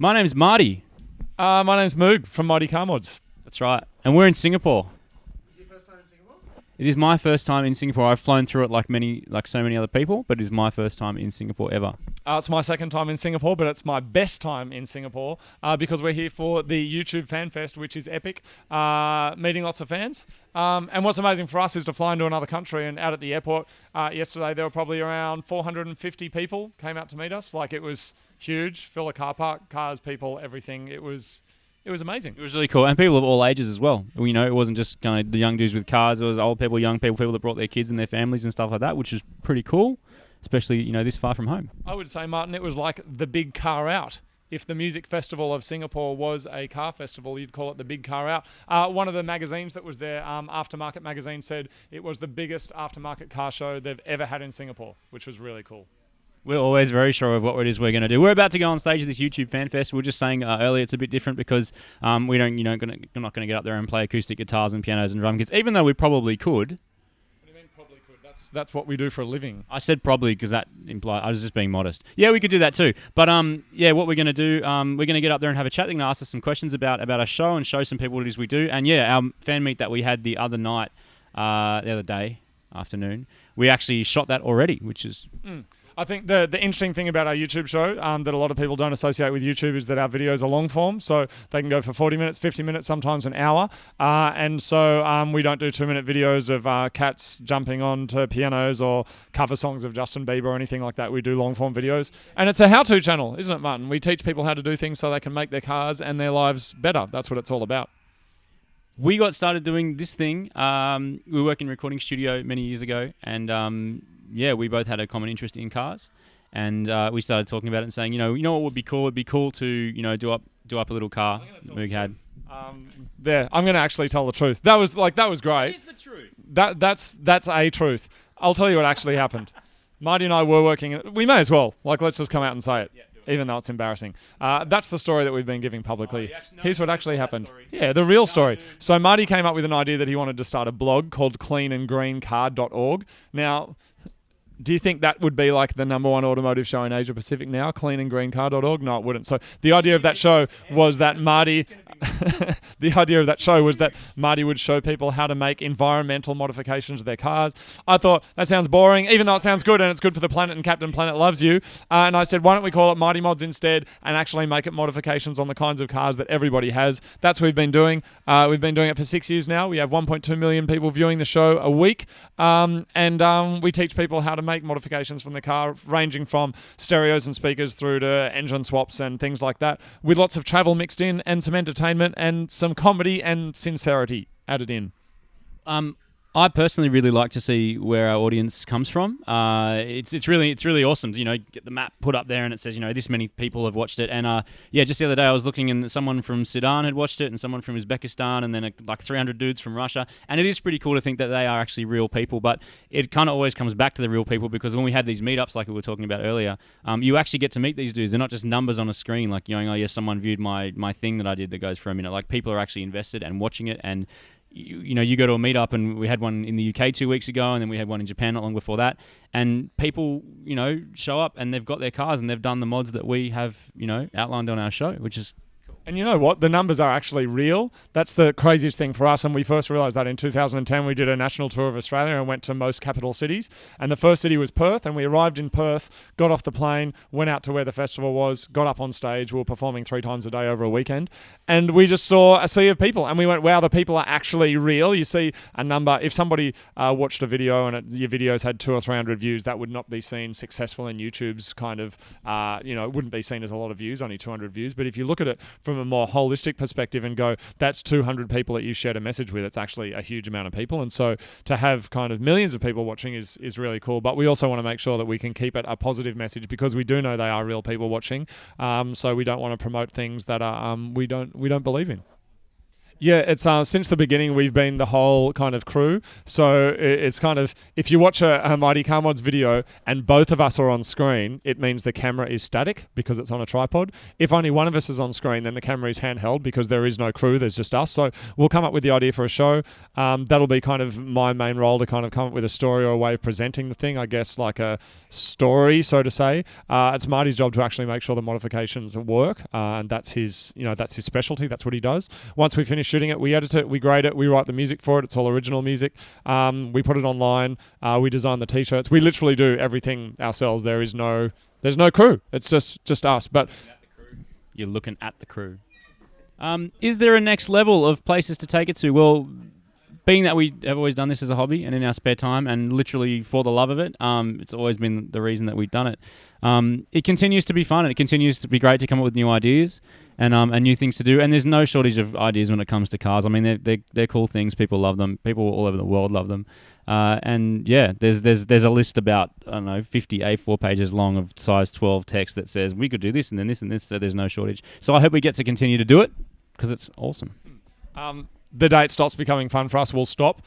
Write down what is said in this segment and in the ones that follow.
My name's Marty. My name's Moog from Mighty Car Mods. That's right. And we're in Singapore. Is it your first time in Singapore? It is my first time in Singapore. I've flown through it like so many other people, but it is my first time in Singapore ever. It's my second time in Singapore, but it's my best time in Singapore because we're here for the YouTube Fan Fest, which is epic, meeting lots of fans. And what's amazing for us is to fly into another country, and out at the airport yesterday there were probably around 450 people came out to meet us. Like, it was huge, fill a car park, cars, people, everything. It was amazing. It was really cool. And people of all ages as well. You know, it wasn't just kind of the young dudes with cars. It was old people, young people, people that brought their kids and their families and stuff like that, which is pretty cool, especially, you know, this far from home. I would say, Martin, it was like the big car out. If the Music Festival of Singapore was a car festival, you'd call it the Big Car Out. One of the magazines that was there, Aftermarket Magazine, said it was the biggest aftermarket car show they've ever had in Singapore, which was really cool. We're always very sure of what it is we're going to do. We're about to go on stage at this YouTube Fan Fest. We were just saying earlier it's a bit different because we're not going to get up there and play acoustic guitars and pianos and drum kits, even though we probably could. What do you mean probably could? That's what we do for a living. I said probably because that implied I was just being modest. Yeah, we could do that too. But what we're going to do, we're going to get up there and have a chat. They're going to ask us some questions about our show and show some people what it is we do. And yeah, our fan meet that we had the other night, the other day, afternoon, we actually shot that already, which is... I think the interesting thing about our YouTube show that a lot of people don't associate with YouTube is that our videos are long form, so they can go for 40 minutes, 50 minutes, sometimes an hour. And so we don't do 2-minute videos of cats jumping onto pianos or cover songs of Justin Bieber or anything like that. We do long form videos. And it's a how-to channel, isn't it, Martin? We teach people how to do things so they can make their cars and their lives better. That's what it's all about. We got started doing this thing. We worked in a recording studio many years ago, and we both had a common interest in cars, and we started talking about it and saying, you know what would be cool? It'd be cool to, you know, do up a little car that Moog had. I'm going to actually tell the truth. That was great. Here's the truth. That's a truth. I'll tell you what actually happened. Marty and I were working. We may as well. Let's just come out and say it. Yeah. Even though it's embarrassing. That's the story that we've been giving publicly. Here's what actually happened. Yeah, the real story. So Marty came up with an idea that he wanted to start a blog called cleanandgreencar.org. Now, do you think that would be like the #1 automotive show in Asia Pacific now, cleanandgreencar.org? No, it wouldn't. So the idea of that show was that Marty... the idea of that show was that Marty would show people how to make environmental modifications of their cars. I thought, that sounds boring, even though it sounds good and it's good for the planet and Captain Planet loves you. And I said, why don't we call it Mighty Mods instead and actually make it modifications on the kinds of cars that everybody has. That's what we've been doing. We've been doing it for 6 years now. We have 1.2 million people viewing the show a week. And we teach people how to make modifications from the car, ranging from stereos and speakers through to engine swaps and things like that, with lots of travel mixed in and some entertainment and some comedy and sincerity added in. I personally really like to see where our audience comes from. It's really awesome to, you know, get the map put up there and it says, you know, this many people have watched it. And just the other day I was looking and someone from Sudan had watched it and someone from Uzbekistan and then like 300 dudes from Russia. And it is pretty cool to think that they are actually real people. But it kind of always comes back to the real people because when we had these meetups like we were talking about earlier, you actually get to meet these dudes. They're not just numbers on a screen like going, oh yes, someone viewed my thing that I did that goes for a minute. Like people are actually invested and watching it, and you know, you go to a meetup, and we had one in the UK 2 weeks ago, and then we had one in Japan not long before that, and people, you know, show up and they've got their cars and they've done the mods that we have, you know, outlined on our show, which is... And you know what? The numbers are actually real. That's the craziest thing for us. And we first realised that in 2010. We did a national tour of Australia and went to most capital cities. And the first city was Perth. And we arrived in Perth, got off the plane, went out to where the festival was, got up on stage. We were performing 3 times a day over a weekend. And we just saw a sea of people. And we went, wow, the people are actually real. You see a number. If somebody watched a video and your videos had 200 or 300 views, that would not be seen successful in YouTube's kind of, it wouldn't be seen as a lot of views, only 200 views. But if you look at it from a more holistic perspective and go, that's 200 people that you shared a message with, it's actually a huge amount of people. And so to have kind of millions of people watching is really cool. But we also want to make sure that we can keep it a positive message because we do know they are real people watching. So we don't want to promote things that are we don't believe in. Yeah, it's since the beginning we've been the whole kind of crew. So it's kind of, if you watch a Mighty Car Mods video and both of us are on screen, it means the camera is static because it's on a tripod. If only one of us is on screen, then the camera is handheld because there is no crew, there's just us. So we'll come up with the idea for a show. That'll be kind of my main role, to kind of come up with a story or a way of presenting the thing, I guess, like a story, so to say. It's Marty's job to actually make sure the modifications work, and that's his specialty. That's what he does. Once we finish shooting it, we edit it, we grade it, we write the music for it. It's all original music. We put it online. We design the t-shirts. We literally do everything ourselves. There's no crew. It's just us. But you're looking at the crew. Is there a next level of places to take it to? Well, being that we have always done this as a hobby and in our spare time and literally for the love of it, it's always been the reason that we've done it. It continues to be fun, and it continues to be great to come up with new ideas and new things to do. And there's no shortage of ideas when it comes to cars. I mean, they're cool things. People love them. People all over the world love them. And yeah, there's a list about, I don't know, 50 A4 pages long of size 12 text that says we could do this and then this and this. So there's no shortage. So I hope we get to continue to do it because it's awesome. The day it stops becoming fun for us, we'll stop.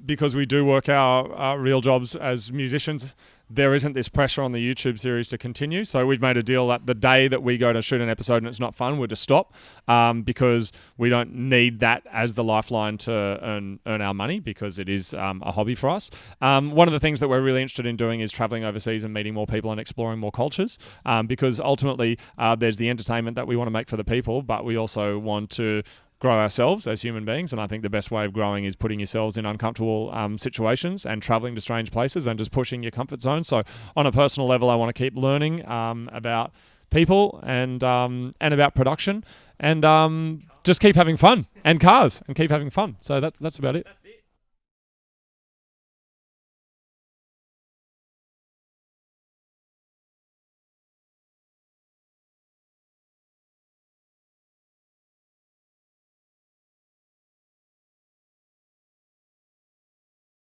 Because we do work our real jobs as musicians, there isn't this pressure on the YouTube series to continue. So we've made a deal that the day that we go to shoot an episode and it's not fun, we'll just stop, because we don't need that as the lifeline to earn our money, because it is a hobby for us. One of the things that we're really interested in doing is traveling overseas and meeting more people and exploring more cultures, because ultimately there's the entertainment that we want to make for the people, but we also want to grow ourselves as human beings, and I think the best way of growing is putting yourselves in uncomfortable situations and traveling to strange places and just pushing your comfort zone. So on a personal level, I want to keep learning about people and about production and just keep having fun, and cars, and keep having fun. So that's about it.